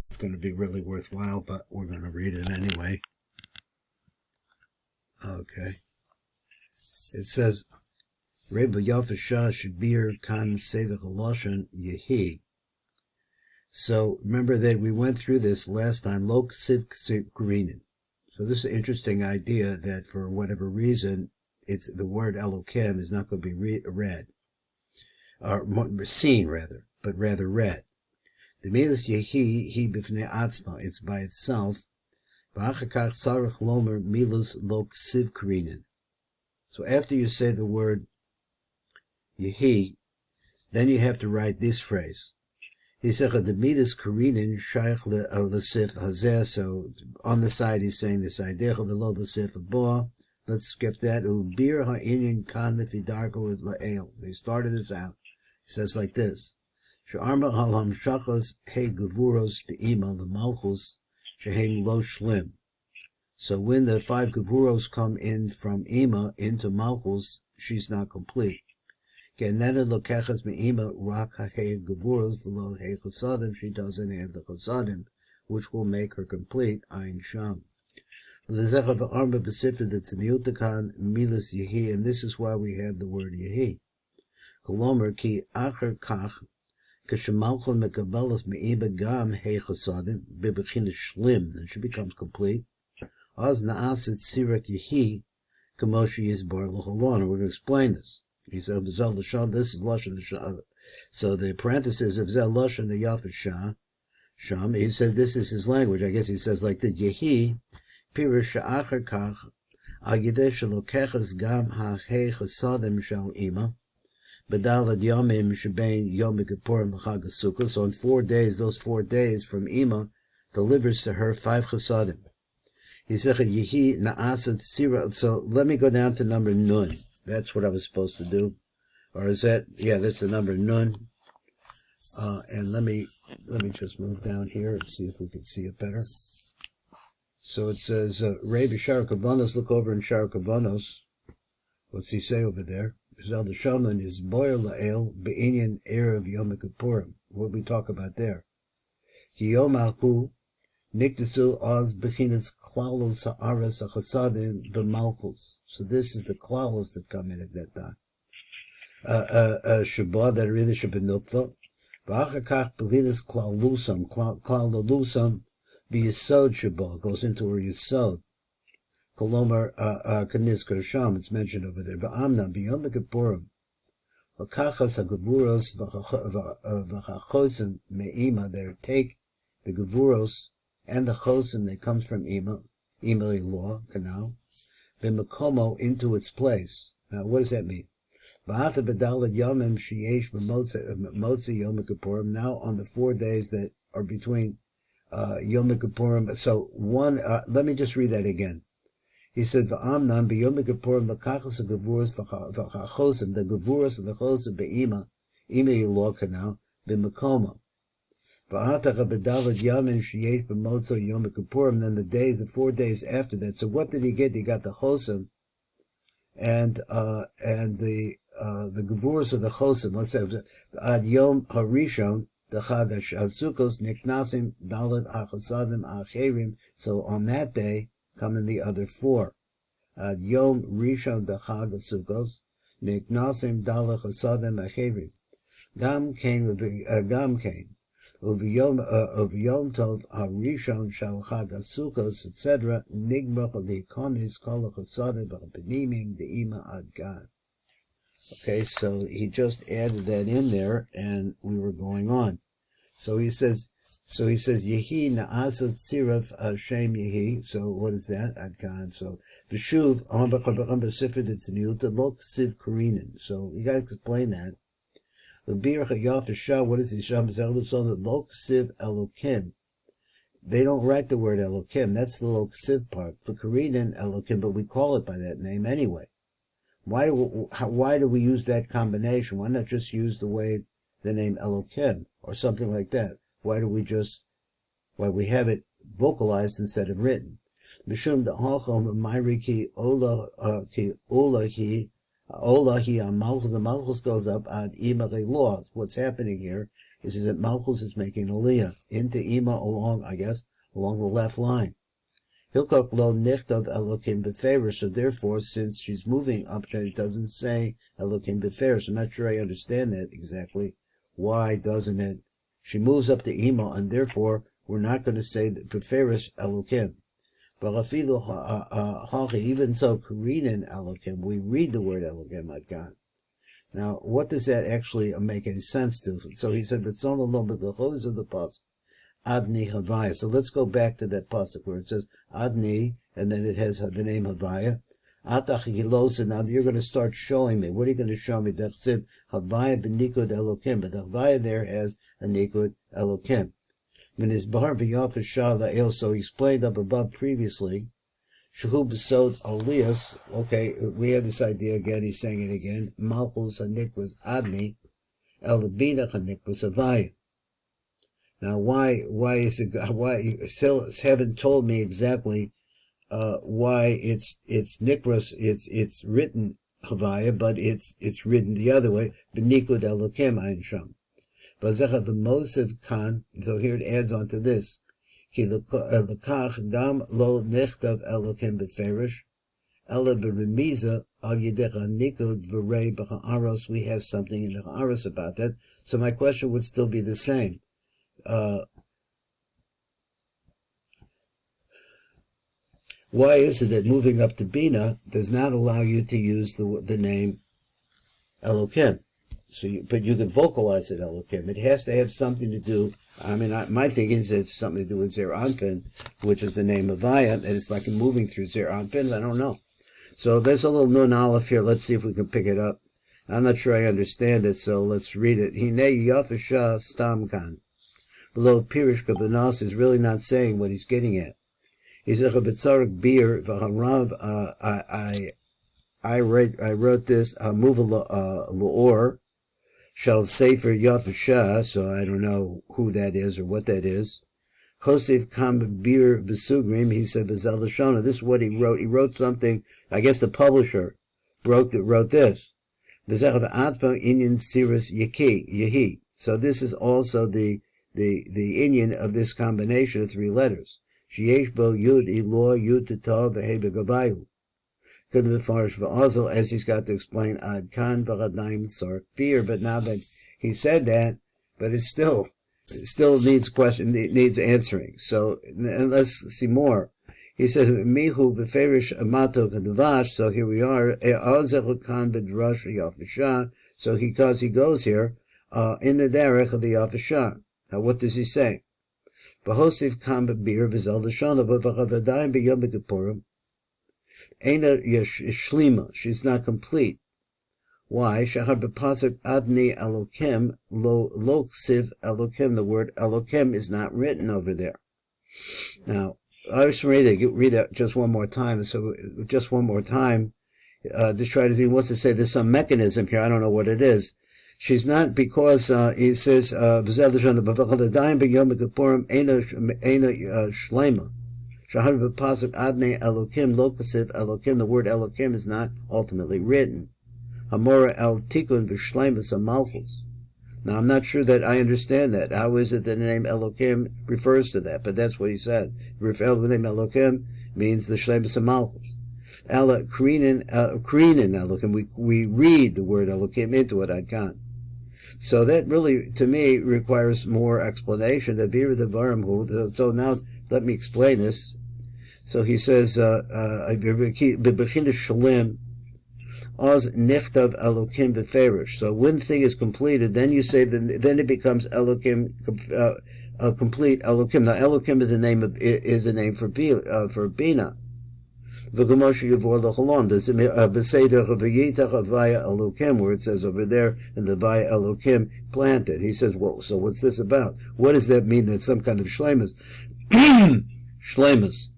it's going to be really worthwhile, but we're going to read it anyway. Okay. It says, Rabbi Yafashah Shabir Kan Sevach Loshan Yehi. So remember that we went through this last time, Lok Siv Karinin. So this is an interesting idea that for whatever reason, it's the word Elokim is not going to be read, or seen rather, but rather read. The milas Yehi Hi Bifnei Atzma, it's by itself. V'achakach Sarach Lomer Milas Lok Siv Karinin. So after you say the word Yehi, then you have to write this phrase. He said the midas karinin shaykh l'sif hazeh. So on the side he's saying this idea below the sif abor. Let's skip that. Ubir ha'inyan kan lefidarko with la'el. He started this out. He says like this: She'arma halam shachas he gevuros te'ima lemalchus shehem lo shlim. So when the 5 gevuros come in from ima into malchus, she's not complete. She doesn't have the chasadim, which will make her complete. Ayin sham. And this is why we have the word yehi. Kolomer ki acher kach kashemalchon mekabelas me'iba gam he chasadim bebechina shlim. Then she becomes complete. Az na'aset sirak yehi kamoshi yisbar l'cholon. We're going to explain this. He said, this is Lashon Shah. So the parenthesis of Zel Lashon the Yafet Shah, Sham, he said this is his language. I guess he says like the Yehi, Pirush Sha'achar Kach, Agideh Shalokechas Gam HaHei Chasadim Shal Ima, Badal Ad Yomim Shebein Yom Kippurim L'Chag HaSukkah. So in 4 days, those 4 days from Ima, delivers to her 5 Chasadim. He said, Yehi Na'asat Sira. So let me go down to number Nun. That's what I was supposed to do. Or is that, yeah, that's the number Nun. And let me just move down here and see if we can see it better. So it says, Rabbi Shar Kavanos, look over in Shar Kavanos. What's he say over there? Zelda Shaman is Boyer La'el Be'inyan Erev Yom Kippurim. What we talk about there. Ki Yom Ahu Nikdasu Oz Bechinas Klalos Ha'aras HaChasadim B'Malchus. So this is the Klalos that come in at that time. Shabbat that are either Shabbat Nukva. V'achakach Bechinas Klalusam. Klalusam V'Yisod Shabbat goes into her Yisod. Kolomar Kanizkar Sham, it's mentioned over there. V'amna B'Yom Kippurim. V'kachas HaGevuros V'chachosim Me'ima. They take the Gevuros and the chosim that comes from Ima law, canal, b'makomo into its place. Now, what does that mean? V'ata b'dalad yomim sheyesh b'motzi Yom Kippurim. Now, on the 4 days that are between Yom Kippurim. So one, let me just read that again. He said, V'amnan b'Yom Kippurim l'kachas ha'gevuros v'chachosim, the gevuros and the chosim be'ima law, canal, b'makomo. Then the days, the 4 days after that. So what did he get? He got the chosim and the gevuros of the chosim. Let's say ad yom harishon the chag hasukos niknasim dalad achasadim acherim. So on that day come in the other 4. Ad yom rishon the chag hasukos niknasim dalad achasadim acherim. Gam kain. Of Yom Tov Harishon Shal Chag HaSukkos, etc. Nigmach Leikonis Kol HaChasadim V'Penimim De'ima Ad Gad. Okay, so he just added that in there, and we were going on. So he says Yehi Na'asat Siraf Shem Yehi. So what is that? Ad Gad. So V'Shuv Sifra Ditzniut Lok Siv Karinin. So you got to explain that. What is the Lok Siv Elokim? They don't write the word Elokim. That's the Lok Siv part. For Karinin Elokim, but we call it by that name anyway. Why do we use that combination? Why not just use the name Elokim or something like that? Why we have it vocalized instead of written? Mishum the Hochom Mairiki Ola the Malchus goes up ad Imare law. What's happening here He says that Malchus is making aliyah into Ima along the left line. Hilkok lo nichtav Elokim beferish. So therefore, since she's moving up, it doesn't say Elokim beferish. I'm not sure I understand that exactly. Why doesn't it? She moves up to Ima, and therefore we're not going to say beferish Elokim. But even so, Korean Elokim, we read the word Elokim at God. Now, what does that actually make any sense to? So he said, "But so alone, but the chos of the pasuk, Adni Havayah." So let's go back to that pasuk where it says Adni, and then it has the name Havayah. Atach Gilosa. Now you're going to start showing me. What are you going to show me? That said Havayah b'nikud Elokim, but the Havayah there has a nikud Elokim. When his bar v'yafah shala el, so he explained up above previously. Shehu b'sod alias. Okay, we have this idea again. He's saying it again. Malchus hanik was Adni, el bina hanik was Havayah. Now, why is it? Why still haven't told me exactly why it's nikras. It's written Havayah, but it's written the other way. B'nikud Elokim ein sham. V'zecha v'mosiv kan. So here it adds on to this. Ki lekach gam lo nichtav Elokim beferish. Ela b'remiza al yidecha nikud v'rei b'cha'aros. We have something in the cha'aros about that. So my question would still be the same. Why is it that moving up to Bina does not allow you to use the name Elokim? So, but you can vocalize it Elokim. It has to have something to do. I mean, my thinking is it's something to do with Zer Anpin, which is the name of Havayah, and it's like moving through Zer Anpin. I don't know. So there's a little nun aleph here. Let's see if we can pick it up. I'm not sure I understand it, so let's read it. Hinei yafasha stam kan. Below Pirish Kavanas is really not saying what he's getting at. He said, beer, I wrote this, Hamuva L'or, Shal Sefer Yafasha, so I don't know who that is or what that is. Chosif Kam Bir Besugrim, he said, V'zel Lashona. This is what he wrote. He wrote something, I guess the publisher wrote this. V'zech Atma Inyan Sirus Yehi. So this is also the Inyan of this combination of three letters. Sheyesh bo yud ilo yud tatav v'hei b'gavayu. Could be farish v'azal, as he's got to explain ad kan v'chadayim sark fear. But now that he said that, but it still needs needs answering. So and let's see more. He says mihu b'ferish amato kadavash. So here we are. Azechu kan b'drash yafasha. So because he goes here in the derech of the yafasha. Now, what does he say? V'hosif kam b'bir v'zel l'shana v'v'chavadayim b'yom b'kippurim eina shlima. She's not complete. Why? Shahar b'pasuk adni Elokim lo ksiv Elokim. The word Elokim is not written over there. Now, I was ready to read that just one more time. So, just one more time, just try to see. He wants to say there's some mechanism here. I don't know what it is. She's not, because he says shlema. Shahar b'pasuk adnei Elokim lo kasiv Elokim. The word Elokim is not ultimately written. Hamora el tikun b'shleimus malchus. Now I'm not sure that I understand that. How is it that the name Elokim refers to that? But that's what he said. The name Elokim means the shleimus malchus. Ela krinin Elokim. We read the word Elokim into it. I can't. So that really, to me, requires more explanation. So now, let me explain this. So he says, so when thing is completed, then you say, then it becomes Elokim, complete Elokim. Now Elokim is a name for Bina. Where it says over there, and the Havayah Elokim planted. He says, well, so what's this about? What does that mean? That's some kind of shlemus. Shlemus.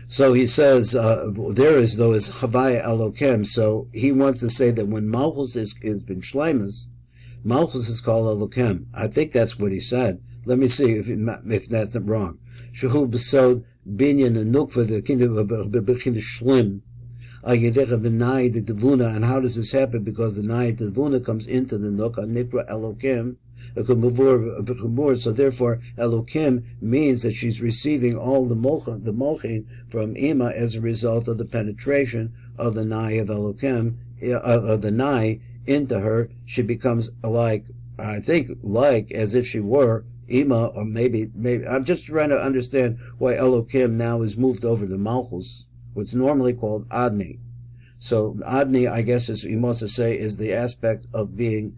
So he says, there is Havayah Elokim. So he wants to say that when Malchus has been shlemus, Malchus is called Elokim. I think that's what he said. Let me see if that's wrong. Shehu b'sod binyan nukva, the kingdom of shlim. The devuna, and how does this happen? Because the nai devuna comes into the nuk, nikra Elokim, So therefore, Elokim means that she's receiving all the mochin from Ima as a result of the penetration of the nai of Elokim, of the nai into her. She becomes like as if she were Ima, or maybe I'm just trying to understand why Elokim now is moved over to Malchus, what's normally called Adni. So Adni, I guess, as we must say, is the aspect of being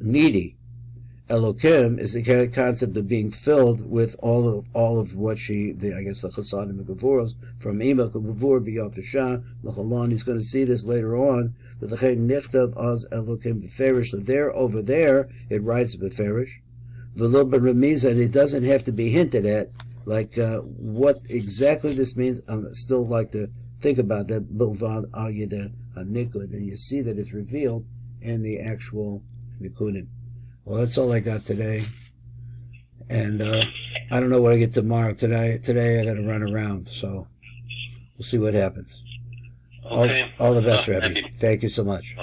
needy. Elokim is the concept of being filled with all of what the Chasadim and Gevuros from Ima Gevur b'Yafashah l'Chalon. He's going to see this later on. But the Nichtav az Elokim b'Ferish. So there, over there, it writes b'Ferish. V'lo b'Remiza, and it doesn't have to be hinted at, like what exactly this means. I still like to think about that. Bilvad al Yeder HaNikud, and you see that it's revealed in the actual Nikudim. Well, that's all I got today, and I don't know what I get tomorrow. Today I got to run around, so we'll see what happens. Okay. All the best, Rabbi. Thank you so much.